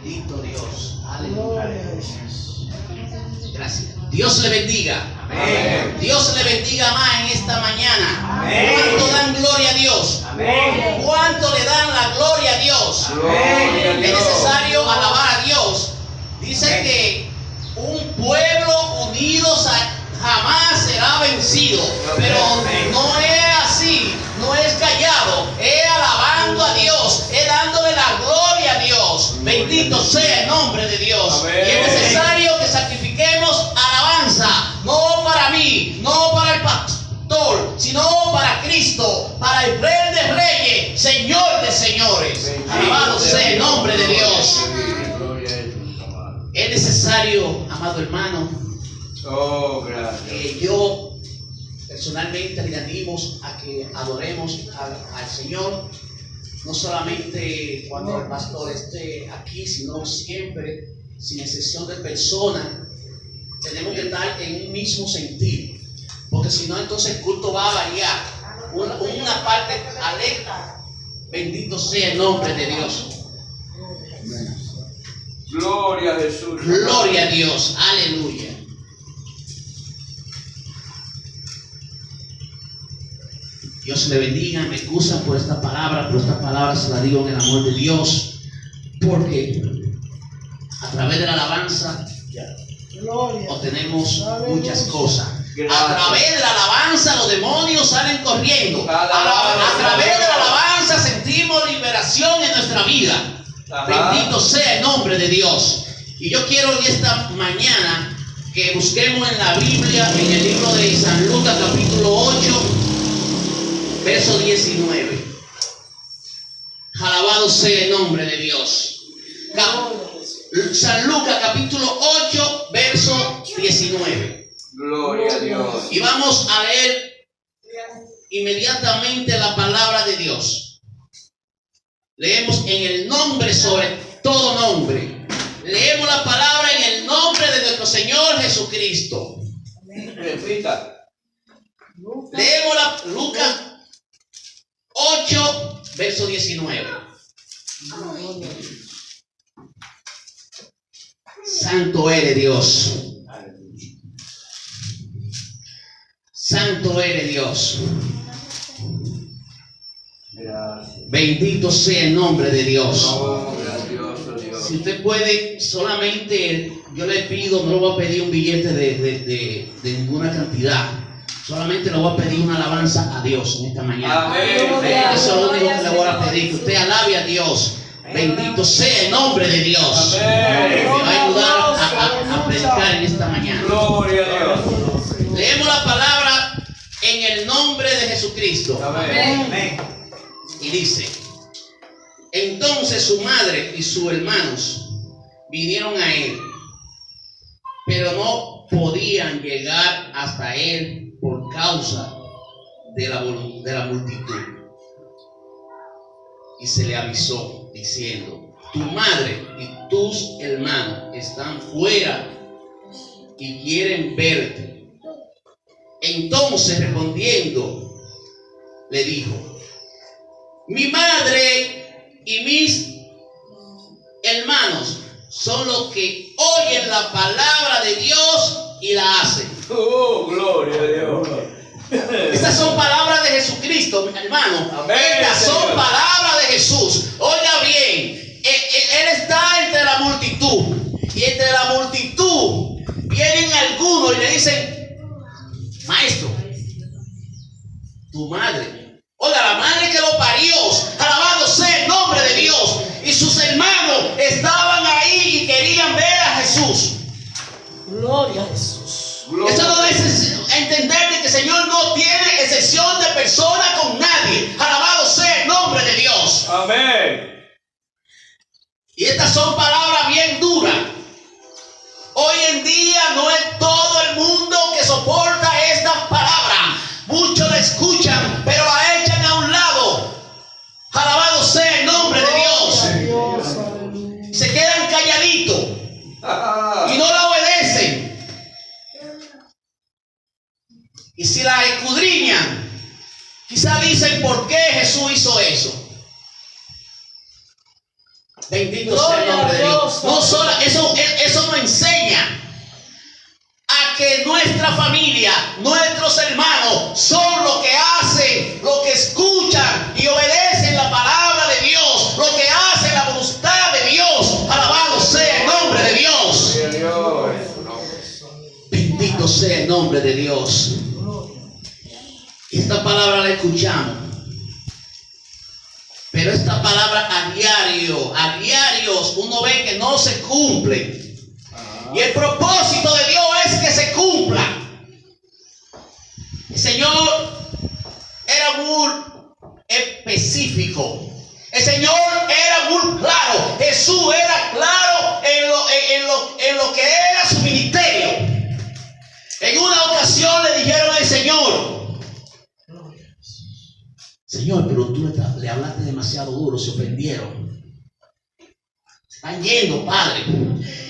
Bendito Dios. Aleluya. Gracias. Dios le bendiga. Amén. Dios le bendiga más en esta mañana. Amén. ¿Cuánto dan gloria a Dios? Amén. ¿Cuánto le dan la gloria a Dios? Amén. Es necesario alabar a Dios. Dice que un pueblo unido jamás será vencido. Pero no es así, no es callado, es alabando a Dios, es dándole la gloria a Dios. Bendito sea el nombre de Dios. Amén. Y es necesario que sacrifiquemos alabanza, no para mí, no para el pastor, sino para Cristo, para el Rey de Reyes, Señor de Señores. Alabado sea el nombre de Dios. Es necesario, amado hermano, que yo personalmente le animo a que adoremos al Señor, no solamente cuando el pastor esté aquí, sino siempre, sin excepción de personas. Tenemos que estar en un mismo sentir, porque si no, entonces el culto va a variar. Una parte alegre. Bendito sea el nombre de Dios. Gloria a Jesús. Gloria a Dios. Aleluya. Dios le bendiga. Me excusan por esta palabra, pero esta palabra se la digo en el amor de Dios, porque a través de la alabanza obtenemos muchas cosas. A través de la alabanza los demonios salen corriendo. A través de la alabanza sentimos liberación en nuestra vida. Bendito sea el nombre de Dios. Y yo quiero en esta mañana que busquemos en la Biblia, en el libro de San Lucas capítulo 8, verso 19. Alabado sea el nombre de Dios. San Lucas capítulo 8, verso 19. Gloria a Dios. Y vamos a leer inmediatamente la palabra de Dios. Leemos en el nombre sobre todo nombre. Leemos la palabra en el nombre de nuestro Señor Jesucristo. Repita. Leemos Lucas 8, verso 19. Santo eres Dios. Santo eres Dios. Bendito sea el nombre de Dios. Si usted puede, solamente yo le pido, no le voy a pedir un billete de ninguna cantidad. Solamente le voy a pedir una alabanza a Dios en esta mañana. Amén. Eso es lo único que le voy a pedir, que usted alabe a Dios. Bendito sea el nombre de Dios. Me va a ayudar a predicar en esta mañana. Gloria a Dios. Leemos la palabra en el nombre de Jesucristo. Amén. Y dice: entonces su madre y sus hermanos vinieron a él, pero no podían llegar hasta él por causa de la multitud. Y se le avisó diciendo: tu madre y tus hermanos están fuera y quieren verte. Entonces respondiendo le dijo: mi madre y mis hermanos son los que oyen la palabra de Dios y la hacen. Oh, gloria a Dios. Estas son palabras de Jesucristo, hermano. Amén, Estas son Señor. palabras de Jesús. Oiga bien, Él está entre la multitud. Y entre la multitud vienen algunos y le dicen: maestro, tu madre. Oiga, la madre que lo parió, alabado sea el nombre de Dios, y sus hermanos estaban ahí y querían ver a Jesús. Gloria a Jesús. Esto no es entender que el Señor no tiene excepción de persona con nadie. Alabado sea el nombre de Dios. Amén. Y estas son palabras bien duras. Hoy en día no es todo el mundo que soporta estas palabras. Muchos la escuchan, pero la echan a un lado. Alabado sea el nombre de Dios. Se quedan calladitos y no la obedecen. Y si la escudriñan, quizá dicen: ¿por qué Jesús hizo eso? Bendito sea el nombre de Dios. No solo, eso nos enseña a que nuestra familia, nuestros hermanos, son los que hacen, los que escuchan y obedecen la palabra de Dios, los que hacen la voluntad de Dios. Alabado sea el nombre de Dios. Bendito sea el nombre de Dios. Esta palabra la escuchamos, pero esta palabra a diario uno ve que no se cumple. Y el propósito de Dios es que se cumpla. El Señor era muy específico. El Señor era muy claro. Jesús era claro en lo que era su ministerio. En una ocasión le dijeron al Señor, pero tú le hablaste demasiado duro, se ofendieron. Están yendo, Padre.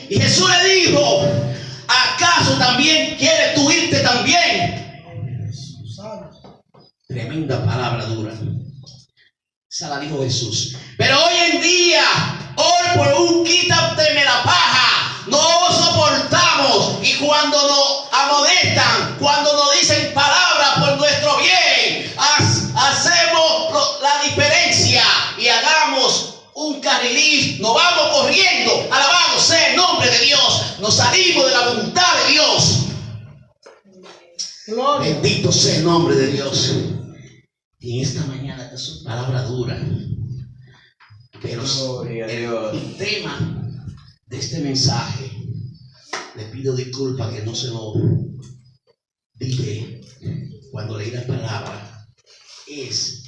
Y Jesús le dijo, ¿acaso también quieres tú irte también? Tremenda palabra dura. Esa la dijo Jesús. Pero hoy en día, hoy por un quítateme la paja, no soportamos. Y cuando nos amonestan, cuando nos dicen palabras por nuestro bien, hacemos la diferencia y hagamos un carril, nos vamos corriendo. Alabado sea el nombre de Dios. Nos salimos de la voluntad de Dios. Gloria. Bendito sea el nombre de Dios. Y en esta mañana esta es una palabra dura, pero el tema de este mensaje, le pido disculpas que no se lo dije cuando leí la palabra, es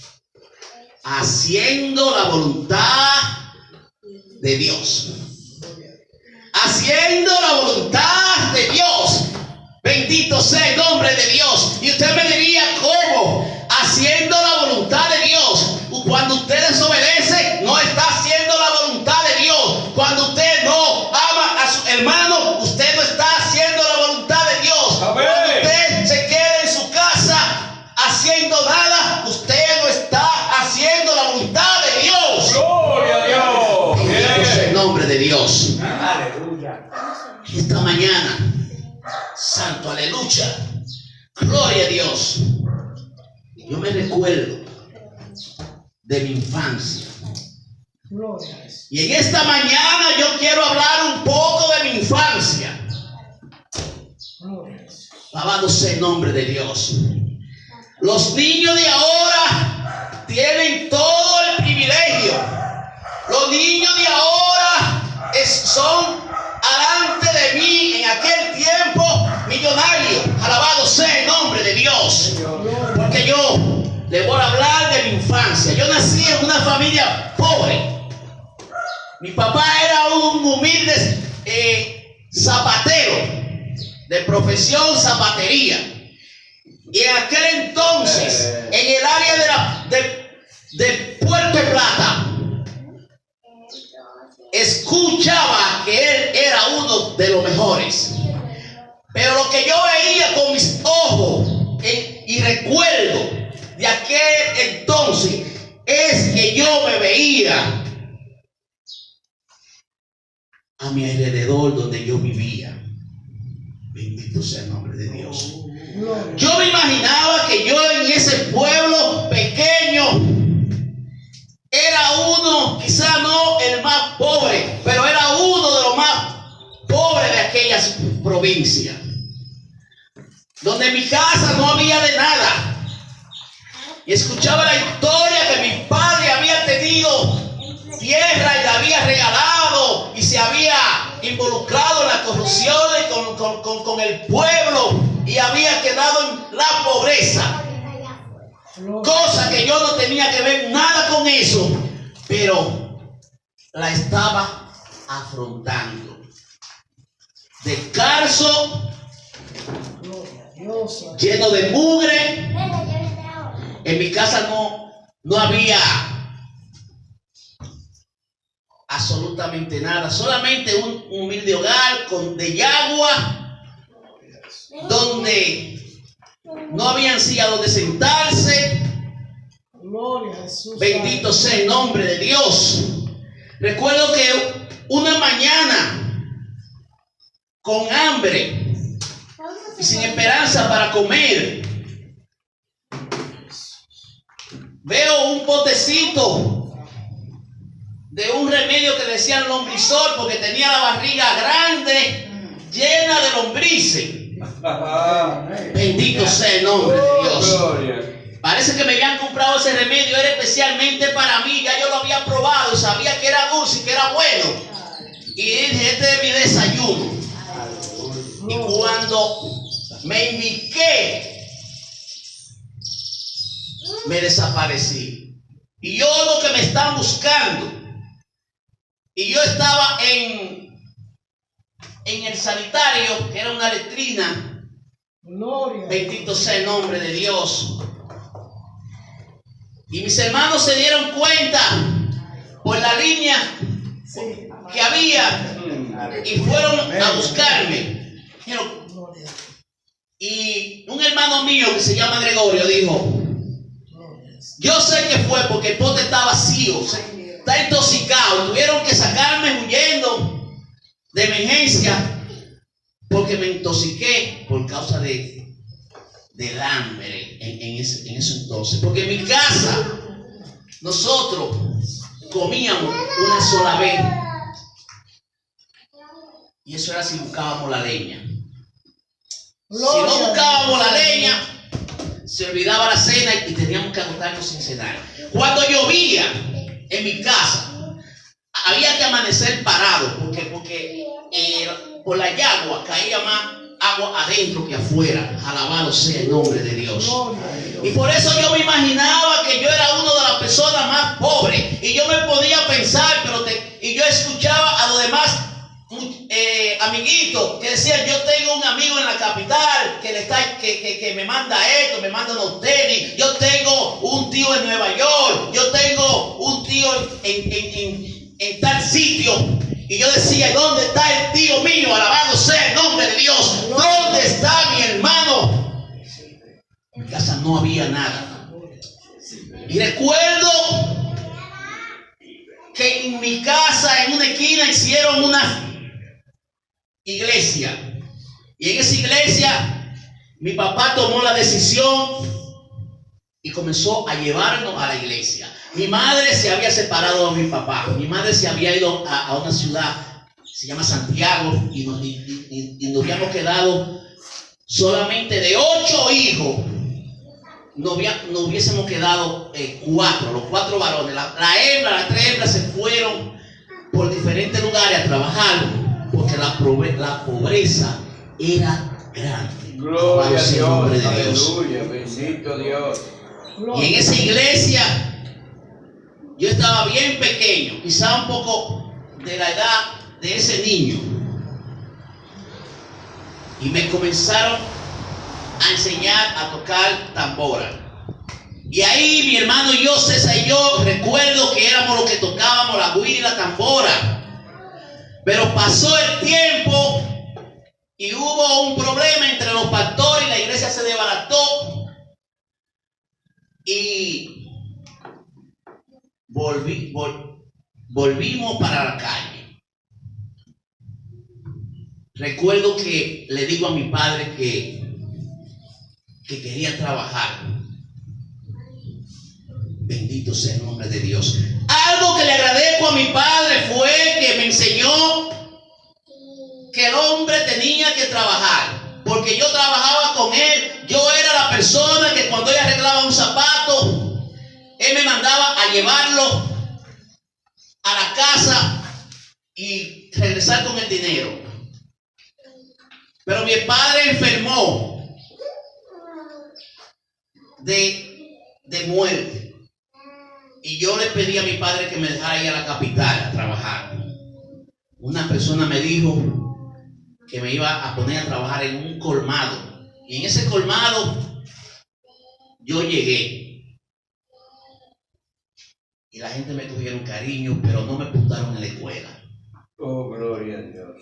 haciendo la voluntad de Dios. Haciendo la voluntad de Dios. Bendito sea el nombre de Dios. Y usted me diría, ¿cómo? Haciendo la voluntad de Dios. Cuando usted desobedece, no está haciendo la voluntad de Dios. Cuando usted no ama a su hermano, usted no está haciendo la voluntad de Dios. Amén. Cuando usted se queda en su casa haciendo nada, usted no está haciendo la voluntad de Dios. Gloria a Dios. Bendito sea el nombre de Dios. Aleluya. Esta mañana, santo, aleluya, gloria a Dios. Yo me recuerdo de mi infancia. Y en esta mañana yo quiero hablar un poco de mi infancia. Alabado sea el nombre de Dios. Los niños de ahora tienen todo el privilegio. Los niños de ahora son alante de mí en aquel tiempo millonarios. Alabado sea el nombre de Dios. Porque yo le voy a hablar de mi infancia. Yo nací en una familia pobre. Mi papá era un humilde zapatero, de profesión zapatería. Y en aquel entonces, en el área de Puerto Plata, escuchaba que él era uno de los mejores. Pero lo que yo veía con mis ojos y recuerdo de aquel entonces es que yo me veía a mi alrededor donde yo vivía. Bendito sea el nombre de Dios. Yo me imaginaba que yo en ese pueblo pequeño era uno, quizá no el más pobre, pero era uno de los más pobres de aquellas provincias, donde en mi casa no había de nada. Y escuchaba la historia que mi padre había tenido tierra y la había regalado y se había involucrado en la corrupción con el pueblo y había quedado en la pobreza. Cosa que yo no tenía que ver nada con eso, pero la estaba afrontando. Descalzo, lleno de mugre. En mi casa no había absolutamente nada, solamente un humilde hogar de yagua, donde no habían silla donde sentarse. Bendito sea el nombre de Dios. Recuerdo que una mañana, con hambre y sin esperanza para comer, veo un potecito de un remedio que decían lombrizol, porque tenía la barriga grande, llena de lombrices. Bendito sea el nombre de Dios. Parece que me habían comprado ese remedio, era especialmente para mí. Ya yo lo había probado y sabía que era dulce y que era bueno. Y dije, este es mi desayuno. Y cuando me indiqué, me desaparecí. Y yo oigo que me están buscando. Y yo estaba en el sanitario, que era una letrina. Gloria. Bendito sea el nombre de Dios. Y mis hermanos se dieron cuenta por la línea que había y fueron a buscarme. Y un hermano mío que se llama Gregorio dijo: yo sé que fue porque el pote está vacío, está intoxicado. Tuvieron que sacarme huyendo de emergencia porque me intoxiqué por causa del hambre en ese entonces. Porque en mi casa nosotros comíamos una sola vez. Y eso era si buscábamos la leña. Si no buscábamos la leña, se olvidaba la cena y teníamos que agotarnos sin cenar. Cuando llovía en mi casa, había que amanecer parado porque por la yagua caía más agua adentro que afuera. Alabado sea el nombre de Dios. Y por eso yo me imaginaba que yo era una de las personas más pobres. Y yo me podía pensar, y yo escuchaba a los demás amiguitos que decían: yo tengo un amigo en la capital que me manda esto, me manda unos tenis. Yo tengo un tío en Nueva York. Yo tengo un tío en tal sitio. Y yo decía: ¿dónde está el tío mío? Alabado sea el nombre de Dios. ¿Dónde está mi hermano? En mi casa no había nada. Y recuerdo que en mi casa, en una esquina, hicieron una iglesia. Y en esa iglesia mi papá tomó la decisión y comenzó a llevarnos a la iglesia. Mi madre se había separado de mi papá. Mi madre se había ido a una ciudad, se llama Santiago, y nos habíamos quedado solamente de 8 hijos. Nos hubiésemos quedado 4, los 4 varones. Las 3 hembras se fueron por diferentes lugares a trabajar porque la pobreza era grande. Gloria a Dios, nombre de aleluya, bendito Dios. Y en esa iglesia yo estaba bien pequeño, quizá un poco de la edad de ese niño. Y me comenzaron a enseñar a tocar tambora. Y ahí mi hermano y yo, César y yo, recuerdo que éramos los que tocábamos la guira y la tambora. Pero pasó el tiempo y hubo un problema entre los pastores y la iglesia se desbarató. Y volvimos para la calle. Recuerdo que le digo a mi padre que quería trabajar. Bendito sea el nombre de Dios. Algo que le agradezco a mi padre fue que me enseñó que el hombre tenía que trabajar. Porque yo trabajaba con él. Yo era la persona que cuando él arreglaba un zapato, él me mandaba a llevarlo a la casa y regresar con el dinero. Pero mi padre enfermó de muerte. Y yo le pedí a mi padre que me dejara ir a la capital a trabajar. Una persona me dijo que me iba a poner a trabajar en un colmado. Y en ese colmado yo llegué. Y la gente me cogieron cariño, pero no me apuntaron en la escuela. Oh, gloria a Dios.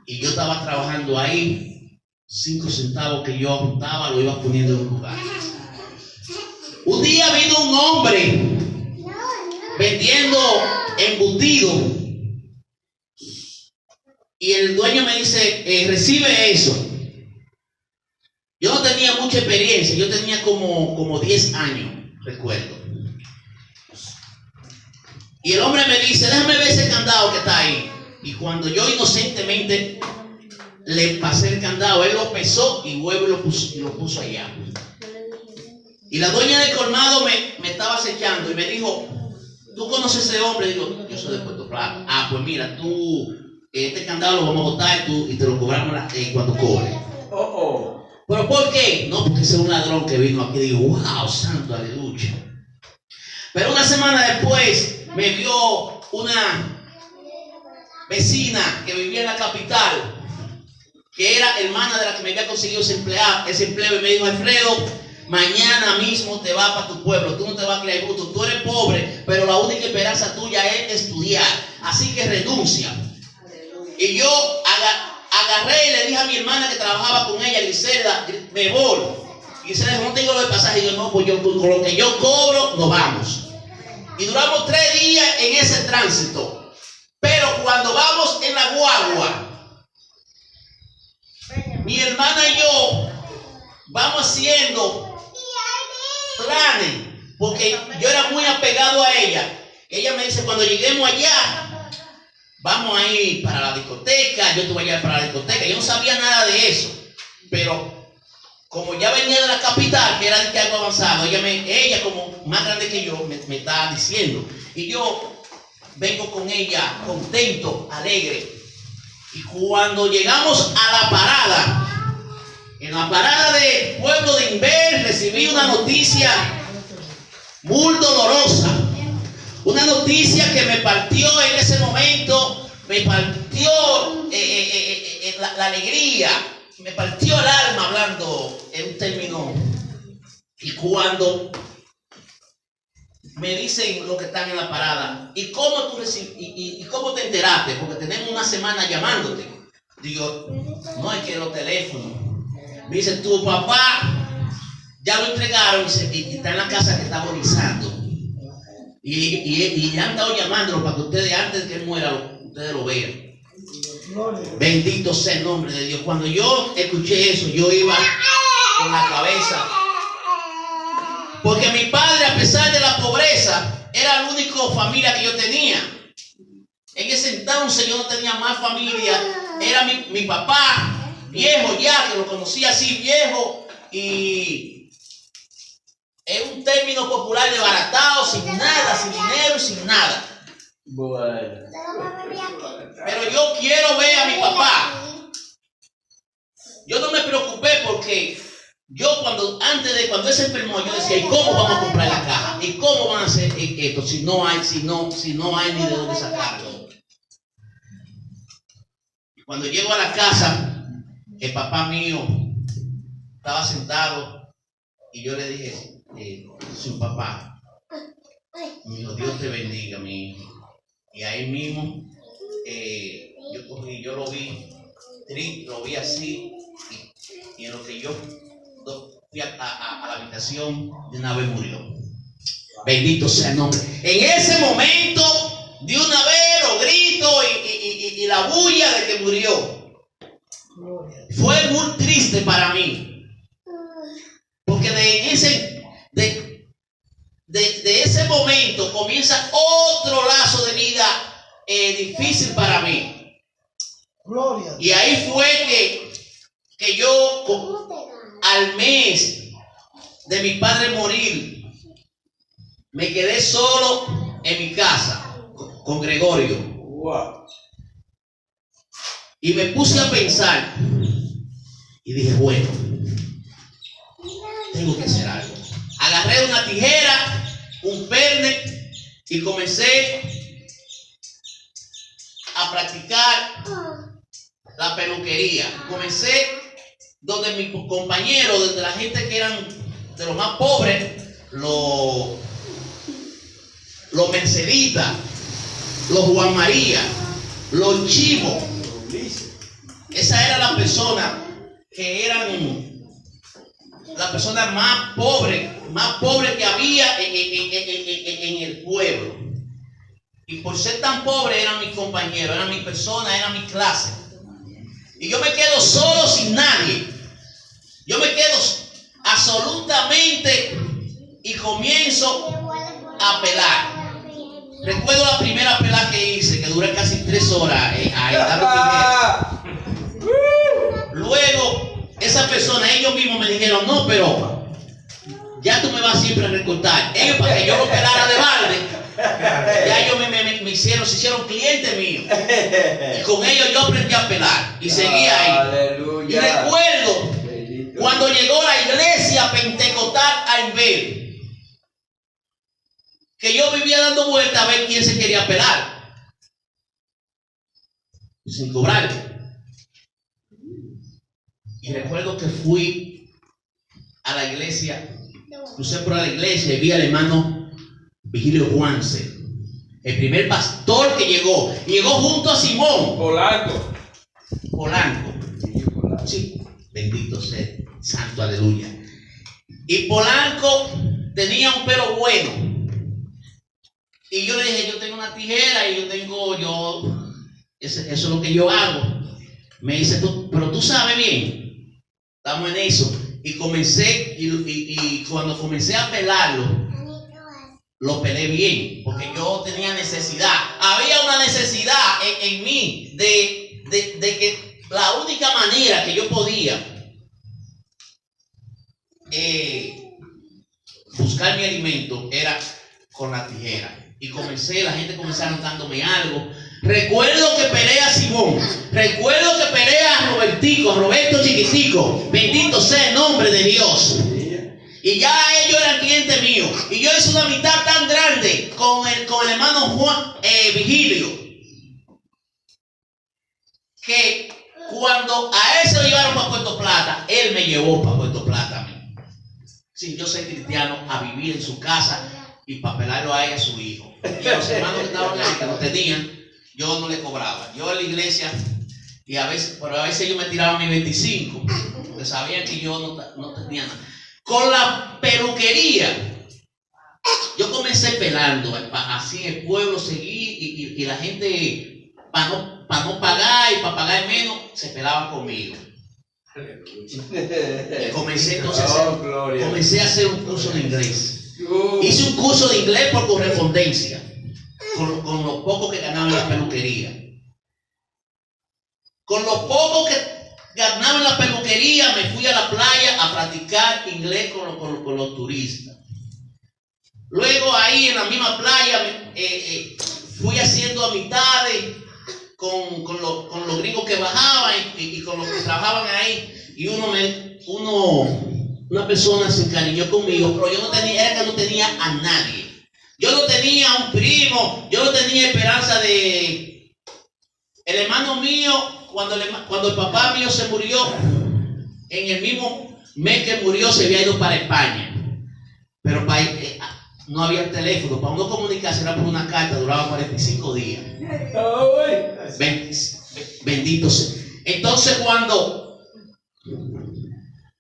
Y yo estaba trabajando ahí, 5 centavos que yo apuntaba, lo iba poniendo en un lugar. Un día vino un hombre vendiendo embutido. Y el dueño me dice, recibe eso. Yo no tenía mucha experiencia, yo tenía como 10 años, recuerdo. Y el hombre me dice, déjame ver ese candado que está ahí. Y cuando yo inocentemente le pasé el candado, él lo pesó y luego lo puso allá. Y la dueña del colmado me estaba acechando y me dijo, ¿tú conoces a ese hombre? Digo, yo soy de Puerto Plata. Ah, pues mira, tú, este candado lo vamos a botar y te lo cobramos cuando cobre. ¿Pero por qué? No, porque ese es un ladrón que vino aquí. Digo, wow, santo, aleluya. Pero una semana después me vio una vecina que vivía en la capital, que era hermana de la que me había conseguido ese empleo, y me dijo, Alfredo, mañana mismo te vas para tu pueblo, tú no te vas a criar bruto, tú eres pobre, pero la única esperanza tuya es estudiar, así que renuncia. Y yo agarré y le dije a mi hermana que trabajaba con ella, Griselda, me voy. Y Griselda dijo, no tengo lo de pasaje. Y yo, no, pues yo, con lo que yo cobro, nos vamos. Y duramos 3 días en ese tránsito. Pero cuando vamos en la guagua, mi hermana y yo vamos haciendo planes, porque yo era muy apegado a ella. Ella me dice, cuando lleguemos allá, vamos a ir para la discoteca. Yo te voy a llevar para la discoteca. Yo no sabía nada de eso, pero como ya venía de la capital, que era de algo avanzado, ella como más grande que yo, me estaba diciendo. Y yo vengo con ella contento, alegre. Y cuando llegamos a la parada, en la parada del pueblo de Inver, recibí una noticia muy dolorosa. Una noticia que me partió en ese momento, me partió la alegría, me partió el alma, hablando en un término. Y cuando me dicen los que están en la parada, ¿y cómo tú y cómo te enteraste? Porque tenemos una semana llamándote. Digo, no es que los teléfonos. Me dice, tu papá ya lo entregaron y está en la casa que está agonizando. Y ya han estado llamándolo para que ustedes, antes de que él muera, ustedes lo vean. Bendito sea el nombre de Dios. Cuando yo escuché eso, yo iba con la cabeza. Porque mi padre, a pesar de la pobreza, era la única familia que yo tenía. En ese entonces yo no tenía más familia. Era mi papá, viejo ya, que lo conocía así, viejo. Y es un término popular, desbaratado, sin nada, sin dinero y sin nada. Bueno. Pero yo quiero ver a mi papá. Yo no me preocupé porque yo cuando él se enfermó, yo decía, ¿y cómo vamos a comprar la caja? ¿Y cómo van a hacer esto si no hay ni de dónde sacarlo? Cuando llego a la casa, el papá mío estaba sentado y yo le dije, su papá, me dijo, Dios te bendiga, mi hijo. Y ahí mismo yo lo vi así, y en lo que yo fui a la habitación, de una vez murió. Bendito sea el nombre. En ese momento, de una vez los gritos y la bulla de que murió. Fue muy triste para mí, porque de ese momento comienza otro lazo de vida difícil para mí. Gloria. Y ahí fue que yo, al mes de mi padre morir, me quedé solo en mi casa con Gregorio. Wow. Y me puse a pensar y dije, bueno, tengo que hacer algo. Agarré una tijera, un perne y comencé a practicar la peluquería. Comencé donde mis compañeros, donde la gente que eran de los más pobres, los Merceditas, los Juan María, los Chivos. Esa era la persona que eran las personas más pobres que había en el pueblo. Y por ser tan pobre eran mis compañeros, eran mi persona, era mi clase. Y yo me quedo solo sin nadie. Yo me quedo absolutamente y comienzo a pelar. Recuerdo la primera pelada que hice, que duré casi 3 horas a Luego, esa persona, ellos mismos me dijeron, no, pero ya tú me vas siempre a recortar. Ellos, para que yo lo pelara de balde, ya ellos me hicieron, se hicieron clientes míos. Y con ellos yo aprendí a pelar y seguía ahí. Aleluya. Y recuerdo cuando llegó la iglesia pentecostal a Inver, que yo vivía dando vueltas a ver quién se quería pelar sin cobrar. Y recuerdo que fui a la iglesia, crucé por la iglesia y vi al hermano Vigilio Juanse, el primer pastor que llegó junto a Simón Polanco. Polanco. Sí, bendito sea, santo, aleluya. Y Polanco tenía un pelo bueno. Y yo le dije, yo tengo una tijera y eso es lo que yo hago. Me dice, pero tú sabes bien, estamos en eso. Y comencé, y cuando comencé a pelarlo, lo pelé bien, porque yo tenía necesidad. Había una necesidad en mí de que la única manera que yo podía buscar mi alimento era con la tijera. Y la gente comenzaron dándome algo. Recuerdo que peleé a Simón. Recuerdo que peleé a Roberto Chiquitico. Bendito sea el nombre de Dios. Y ya ellos eran clientes míos. Y yo hice una amistad tan grande con el hermano Juan Vigilio, que cuando a él se lo llevaron para Puerto Plata, él me llevó para Puerto Plata a mí. Sí, yo soy cristiano, a vivir en su casa y para pelarlo a ella, a su hijo. Y a los hermanos que estaban ahí, que no tenían, yo no les cobraba. Yo en la iglesia, pero a veces ellos me tiraban mis 25, porque sabían que yo no tenía nada. Con la peluquería, yo comencé pelando, así en el pueblo seguí, y la gente, para no pagar y para pagar menos, se pelaba conmigo. Y comencé entonces a hacer un curso de inglés. Hice un curso de inglés por correspondencia, con lo poco que ganaba en la peluquería. Con lo poco que ganaba en la peluquería, me fui a la playa a practicar inglés con los turistas. Luego ahí en la misma playa fui haciendo amistades con los gringos que bajaban y con los que trabajaban ahí. Y una persona se encariñó conmigo, pero yo no tenía a nadie. Yo no tenía un primo, yo no tenía esperanza de... El hermano mío, cuando el papá mío se murió, en el mismo mes que murió se había ido para España. Pero no había teléfono, para uno comunicarse era por una carta, duraba 45 días. Bendito sea. Entonces cuando,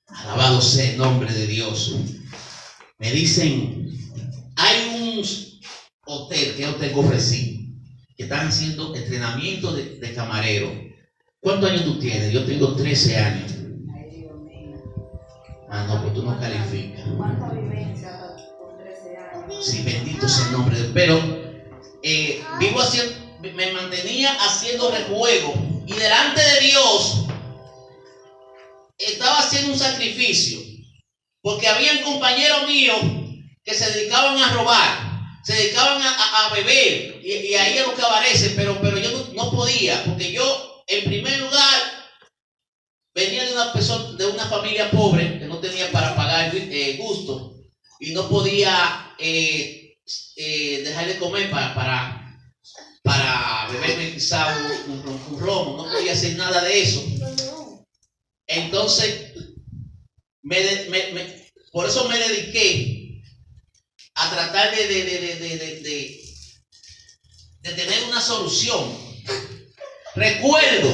alabado sea el nombre de Dios, me dicen, hay un hotel, que es Hotel Gofresí, que están haciendo entrenamiento de camarero. ¿Cuántos años tú tienes? Yo tengo 13 años. Ah, no, pues tú no calificas. ¿Cuánta vivencia con 13 años? Sí, bendito sea el nombre de Dios. Pero me mantenía haciendo rejuego, y delante de Dios estaba haciendo un sacrificio, porque habían compañeros míos que se dedicaban a robar, se dedicaban a beber y a ir a los cabarets, pero yo no podía, porque yo, en primer lugar, venía de una familia pobre que no tenía para pagar gusto, y no podía dejar de comer para beberme quizá un romo, no podía hacer nada de eso. Entonces, por eso me dediqué a tratar de tener una solución. Recuerdo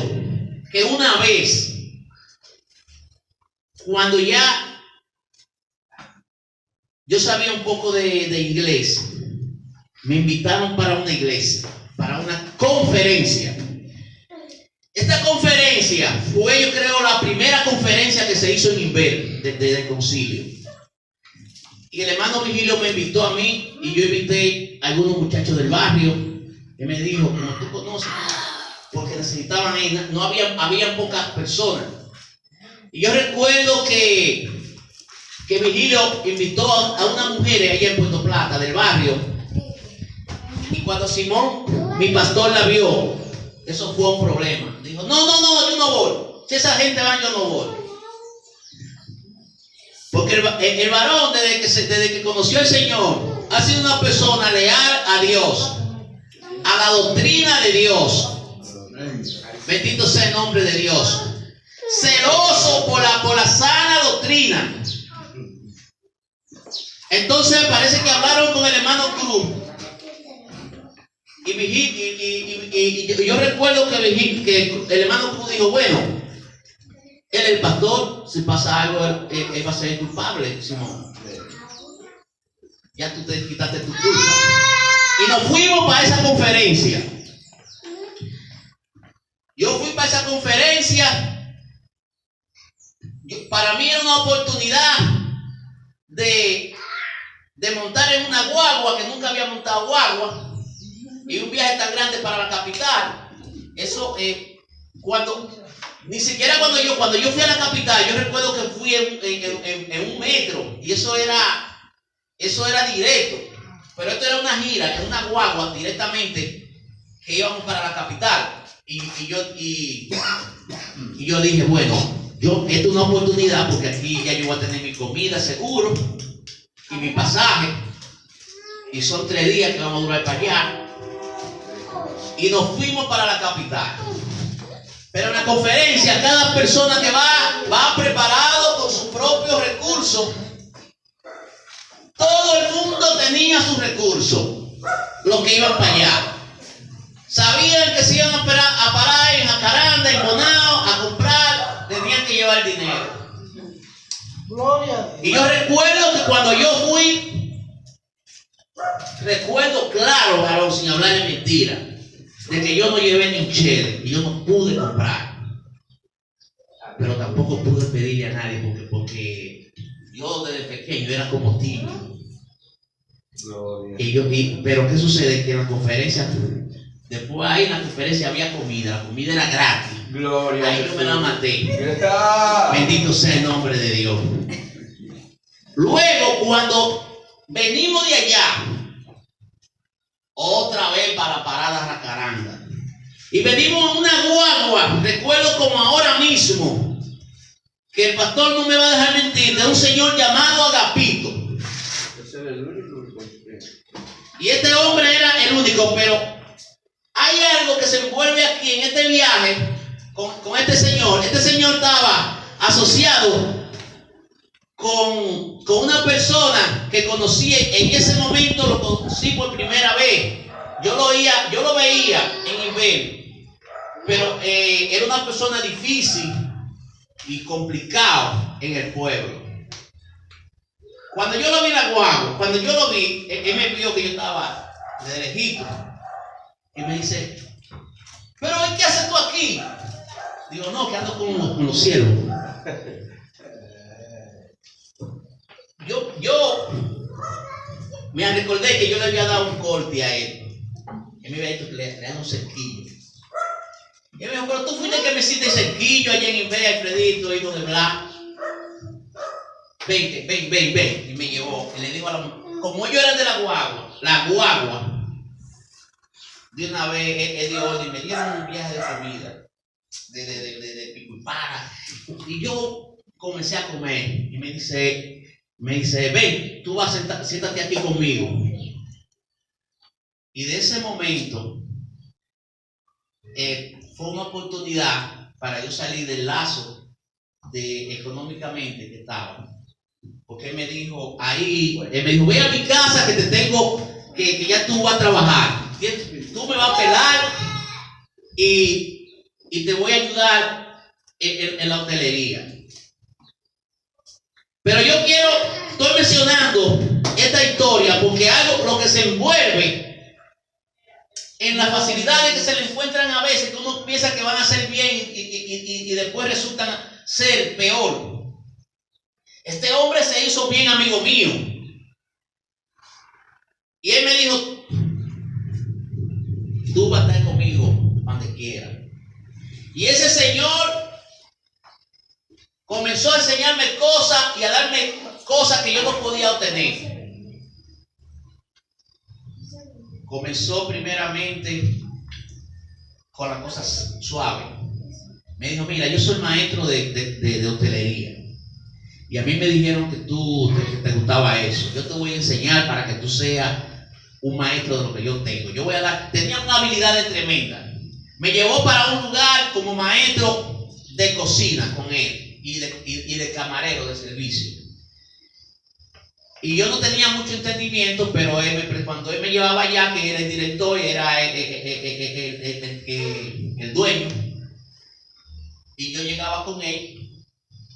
que una vez, cuando ya yo sabía un poco de inglés, me invitaron para una iglesia, para una conferencia. Esta conferencia fue, yo creo, la primera conferencia que se hizo en Inver, desde el concilio. Y el hermano Virgilio me invitó a mí y yo invité a algunos muchachos del barrio. Y me dijo, como tú conoces, porque necesitaban ir, no había pocas personas. Y yo recuerdo que Virgilio invitó a una mujer allá en Puerto Plata, del barrio. Y cuando Simón, mi pastor, la vio, eso fue un problema. Dijo, no, yo no voy. Si esa gente va, yo no voy. Porque el varón, desde que conoció al Señor, ha sido una persona leal a Dios, a la doctrina de Dios. Bendito sea el nombre de Dios. Celoso por la sana doctrina. Entonces parece que hablaron con el hermano Cruz. Y yo recuerdo que el hermano Cruz dijo, bueno, él, el pastor, si pasa algo, él va a ser culpable, Simón. Ya tú te quitaste tu culpa. Y nos fuimos para esa conferencia. Yo fui para esa conferencia. Para mí era una oportunidad de montar en una guagua, que nunca había montado guagua. Y un viaje tan grande para la capital. Eso, ni siquiera cuando yo fui a la capital, yo recuerdo que fui en un metro. Y eso era directo. Pero esto era una gira, en una guagua directamente, que íbamos para la capital. Y yo dije, bueno, esto es una oportunidad, porque aquí ya yo voy a tener mi comida seguro y mi pasaje. Y son 3 días que vamos a durar para allá. Y nos fuimos para la capital. Pero en la conferencia, cada persona que va preparado con sus propios recursos. Todo el mundo tenía sus recursos, los que iban para allá. Sabían que se iban a parar en Jacaranda, en Bonao, a comprar, tenían que llevar dinero. Gloria a Dios. Y yo recuerdo que cuando yo fui, recuerdo claro, varón, sin hablar de mentira, de que yo no llevé ni un chele y yo no pude comprar. Pero tampoco pude pedirle a nadie porque yo desde pequeño era como tímido. Pero ¿qué sucede? Que en la conferencia, después ahí en la conferencia había comida, la comida era gratis. Gloria ahí yo me la maté. ¡Grita! Bendito sea el nombre de Dios. Luego, cuando venimos de allá, otra vez para la parada Jacaranda, y venimos en una guagua, recuerdo como ahora mismo, que el pastor no me va a dejar mentir, de un señor llamado Agapito. Ese es el único. Y este hombre era el único, pero hay algo que se envuelve aquí en este viaje con este señor. Este señor estaba asociado con una persona que conocí en ese momento, lo conocí por primera vez. Yo lo veía en Inver, pero era una persona difícil y complicado en el pueblo. Cuando yo lo vi en la guagua, cuando yo lo vi, él me vio que yo estaba de lejito. Y me dice, ¿pero qué haces tú aquí? Digo, no, que ando con los cielos. Yo me recordé que yo le había dado un corte a él. Él me había dicho que le daba un cerquillo. Y él me dijo, pero tú fuiste el que me hiciste cerquillo allá en Inver, Alfredito, hijo de Blas. Ven. Y me llevó. Y le dijo a la mujer, como ellos eran de la guagua, de una vez él dio orden y me dieron un viaje de comida, de pico y para. Y yo comencé a comer. Y me dice, ven, tú vas a siéntate aquí conmigo. Y de ese momento fue una oportunidad para yo salir del lazo económicamente que estaba. Porque él me dijo, ve a mi casa que te tengo, que ya tú vas a trabajar. Tú me vas a pelar y te voy a ayudar en la hotelería. Pero yo estoy mencionando esta historia porque lo que se envuelve en las facilidades que se le encuentran a veces, que uno piensa que van a hacer bien y después resultan ser peor. Este hombre se hizo bien amigo mío. Y él me dijo, tú vas a estar conmigo donde quiera. Y ese señor comenzó a enseñarme cosas y a darme cosas que yo no podía obtener. Comenzó primeramente con las cosas suaves. Me dijo, mira, yo soy maestro de hotelería. Y a mí me dijeron que te gustaba eso. Yo te voy a enseñar para que tú seas un maestro de lo que yo tengo. Tenía una habilidad tremenda. Me llevó para un lugar como maestro de cocina con él y de camarero de servicio. Y yo no tenía mucho entendimiento, pero cuando él me llevaba allá, que era el director y era el dueño, y yo llegaba con él,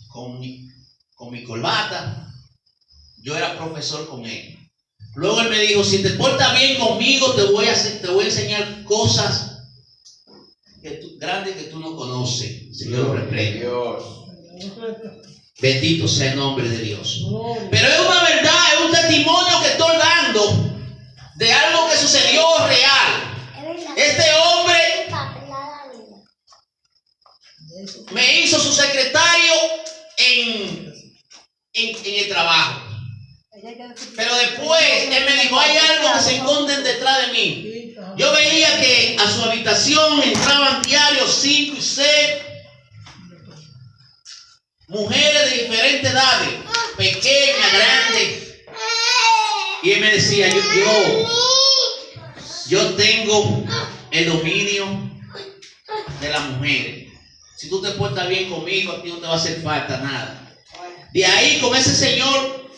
con mi corbata, yo era profesor con él. Luego él me dijo, si te portas bien conmigo, te voy a enseñar cosas grandes que tú no conoces. Señor lo reprende. Bendito sea el nombre de Dios. Pero es una verdad, es un testimonio que estoy dando de algo que sucedió real. Este hombre me hizo su secretario en el trabajo. Pero después él me dijo, hay algo que se esconden detrás de mí. Yo veía que a su habitación entraban diarios 5 y 6 mujeres de diferentes edades, pequeñas, grandes. Y él me decía, yo tengo el dominio de las mujeres. Si tú te portas bien conmigo, a ti no te va a hacer falta nada. De ahí, con ese señor,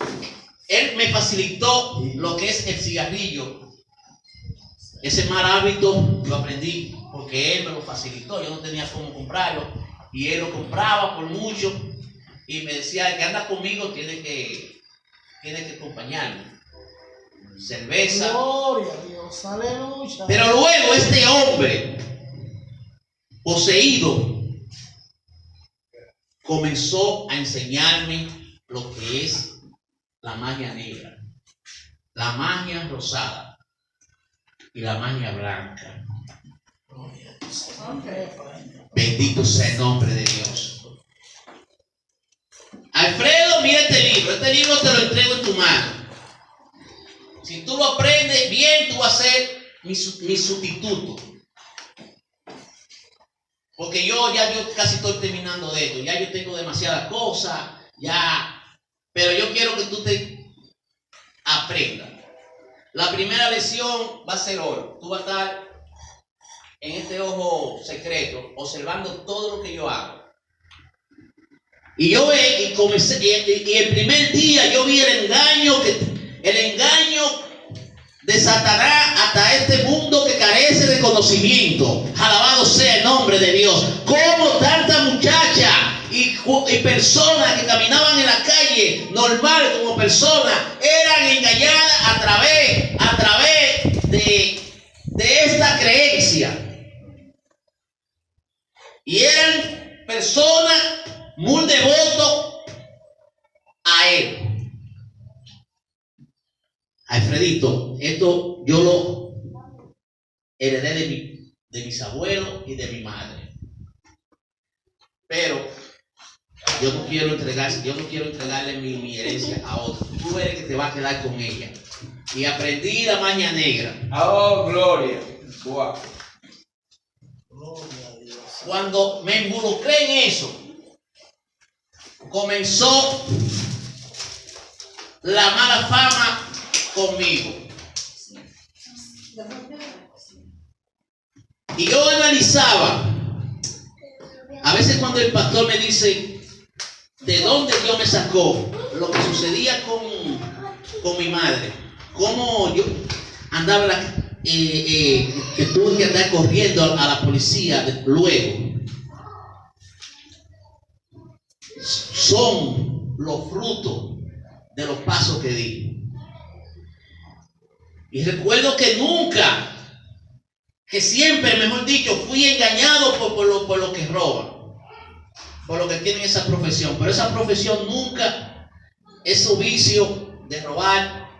él me facilitó lo que es el cigarrillo. Ese mal hábito lo aprendí porque él me lo facilitó. Yo no tenía cómo comprarlo y él lo compraba por mucho. Y me decía, que anda conmigo, tiene que acompañarme. Cerveza. Gloria a Dios, aleluya. Pero luego este hombre, poseído, comenzó a enseñarme lo que es la magia negra, la magia rosada y la magia blanca. Bendito sea el nombre de Dios. Alfredo, mira este libro te lo entrego en tu mano. Si tú lo aprendes bien, tú vas a ser mi sustituto. Porque yo casi estoy terminando de esto. Ya yo tengo demasiadas cosas. Pero yo quiero que tú te aprendas. La primera lección va a ser hoy. Tú vas a estar en este ojo secreto, observando todo lo que yo hago. Y yo y el primer día yo vi el engaño de Satanás hasta este mundo que carece de conocimiento. Alabado sea el nombre de Dios. Como tantas muchachas y personas que caminaban en la calle normal como personas eran engañadas a través de esta creencia. Y eran personas muy devotos a él. Alfredito, esto yo lo heredé de mis abuelos y de mi madre. Pero yo no quiero entregarle mi herencia a otro. Tú eres que te va a quedar con ella. Y aprendí la magia negra. Oh, gloria. Wow. Cuando me involucré en eso, comenzó la mala fama conmigo. Y yo analizaba, a veces cuando el pastor me dice de dónde Dios me sacó, lo que sucedía con mi madre, cómo yo andaba, que tuve que andar corriendo a la policía luego, son los frutos de los pasos que di. Y recuerdo que nunca que siempre, mejor dicho, fui engañado por lo que roban, por lo que tienen esa profesión. Pero esa profesión nunca, ese vicio de robar,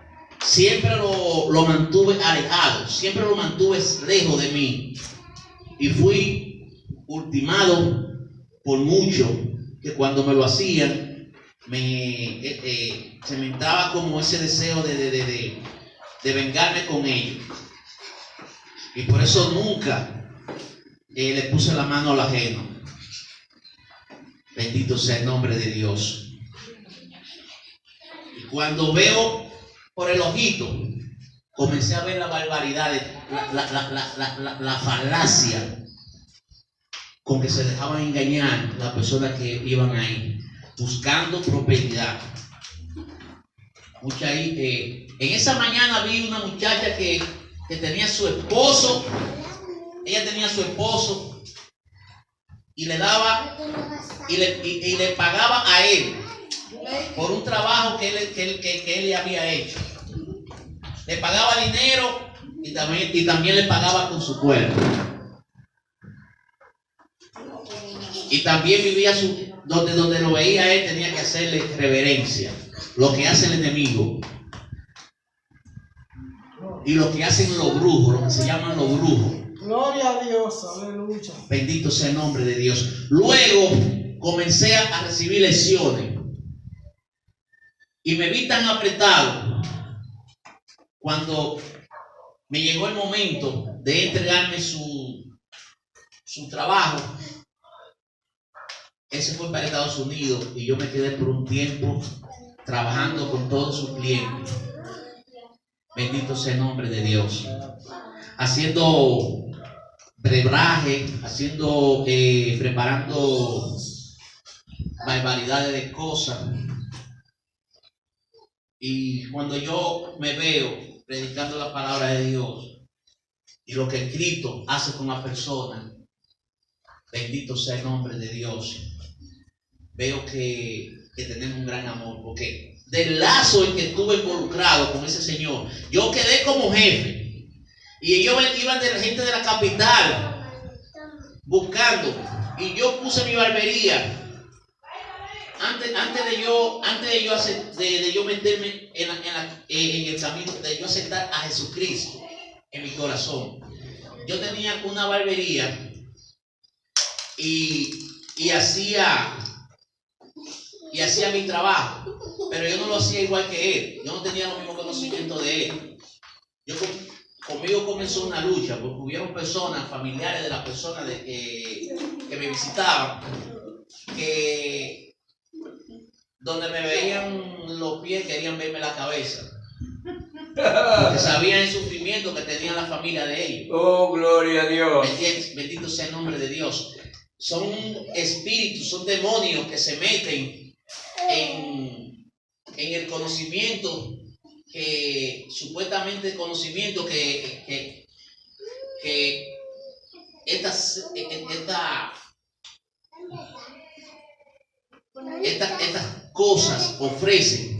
siempre lo mantuve alejado, siempre lo mantuve lejos de mí. Y fui ultimado por mucho, que cuando me lo hacían, se me entraba como ese deseo de vengarme con ellos. Y por eso nunca le puse la mano al ajeno. Bendito sea el nombre de Dios. Y cuando veo por el ojito, comencé a ver la barbaridad, la falacia con que se dejaban engañar las personas que iban ahí, buscando prosperidad. En esa mañana vi una muchacha que tenía su esposo, ella tenía su esposo y le daba y le pagaba a él por un trabajo que él le había hecho. Le pagaba dinero y también le pagaba con su cuerpo. Y también vivía donde lo veía él, tenía que hacerle reverencia. Lo que hace el enemigo. Y lo que hacen los brujos, lo que se llaman los brujos. Gloria a Dios, aleluya. Bendito sea el nombre de Dios. Luego comencé a recibir lesiones. Y me vi tan apretado cuando me llegó el momento de entregarme su trabajo. Él se fue para Estados Unidos y yo me quedé por un tiempo trabajando con todos sus clientes. Bendito sea el nombre de Dios. Haciendo brebaje, preparando barbaridades de cosas. Y cuando yo me veo predicando la palabra de Dios y lo que Cristo hace con la persona, bendito sea el nombre de Dios, veo que tenemos un gran amor, porque del lazo en que estuve involucrado con ese señor, yo quedé como jefe y ellos iban de la gente de la capital buscando, y yo puse mi barbería antes de yo meterme en el camino, de yo aceptar a Jesucristo en mi corazón. Yo tenía una barbería y hacía mi trabajo, pero yo no lo hacía igual que él. Yo no tenía los mismos conocimientos de él. Conmigo comenzó una lucha, porque hubieron personas, familiares de las personas que me visitaban, que donde me veían los pies querían verme la cabeza, porque sabían el sufrimiento que tenía la familia de ellos. Oh, gloria a Dios. Bendito sea el nombre de Dios. Son espíritus, son demonios que se meten en el conocimiento, que supuestamente conocimiento que estas cosas ofrecen.